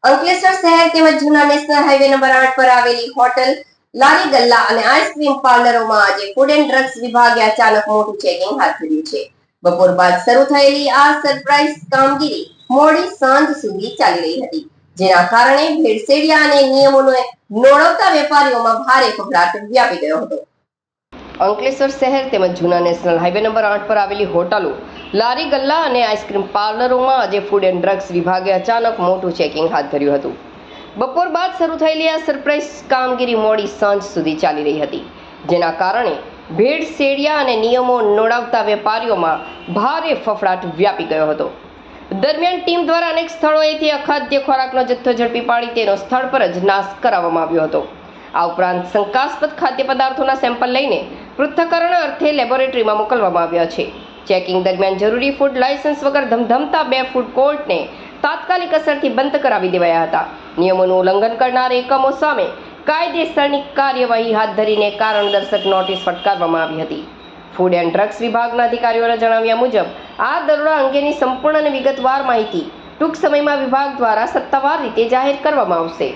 અંકલેશ્વર શહેર તેમજ જૂના નેશનલ હાઈવે નંબર 8 પર આવેલી હોટલ, લારી ગલ્લા અને આઈસ્ક્રીમ પાર્લરોમાં આજે ફૂડ એન્ડ ડ્રગ્સ વિભાગે અચાનક મોટું ચેકિંગ હાથ ધર્યું છે. બપોર બાદ શરૂ થયેલી આ સરપ્રાઇઝ કામગીરી મોડી સાંજ સુધી ચાલી રહી હતી, જેના કારણે ભેળસેળિયા અને નિયમોને નોળવતા વેપારીઓમાં ભારે ફફડાટ વ્યાપી ગયો હતો. અંકલેશ્વર શહેર તેમજ જૂના નેશનલ હાઈવે નંબર 8 પર આવેલી હોટલો, લારી ગલ્લા અને આઈસ્ક્રીમ પાર્લરોમાં આજે ફૂડ એન્ડ ડ્રગ્સ વિભાગે અચાનક મોટું ચેકિંગ હાથ ધર્યું હતું. બપોર બાદ શરૂ થયેલી આ સરપ્રાઇઝ કામગીરી મોડી સાંજ સુધી ચાલી રહી હતી, જેના કારણે ભેળસેળિયા અને નિયમો નોળાવતા વેપારીઓમાં ભારે ફફડાટ વ્યાપી ગયો હતો. દરમિયાન ટીમ દ્વારા અનેક સ્થળોએથી અખાદ્ય ખોરાકનો જથ્થો ઝડપી પાડી તેનો સ્થળ પર જ નાશ કરાવવામાં આવ્યો હતો. આ ઉપરાંત શંકાસ્પદ ખાદ્ય પદાર્થોના સેમ્પલ લઈને પૃથ્થકરણ અર્થે લેબોરેટરીમાં મોકલવામાં આવ્યા છે. ચેકિંગ દરમિયાન જરૂરી ફૂડ લાયસન્સ વગર ધમધમતા 2 ફૂડ કોર્ટને તાત્કાલિક અસરથી બંધ કરાવી દેવાયા હતા. નિયમોનું ઉલ્લંઘન કરનાર એકમો સામે કાયદેસરની કાર્યવાહી હાથ ધરીને કારણદર્શક નોટિસ ફટકારવામાં આવી હતી. ફૂડ એન્ડ ડ્રગ્સ વિભાગના અધિકારીઓના જણાવ્યા મુજબ આ દરોડા અંગેની સંપૂર્ણ અને વિગતવાર માહિતી ટૂંક સમયમાં વિભાગ દ્વારા સત્તાવાર રીતે જાહેર કરવામાં આવશે.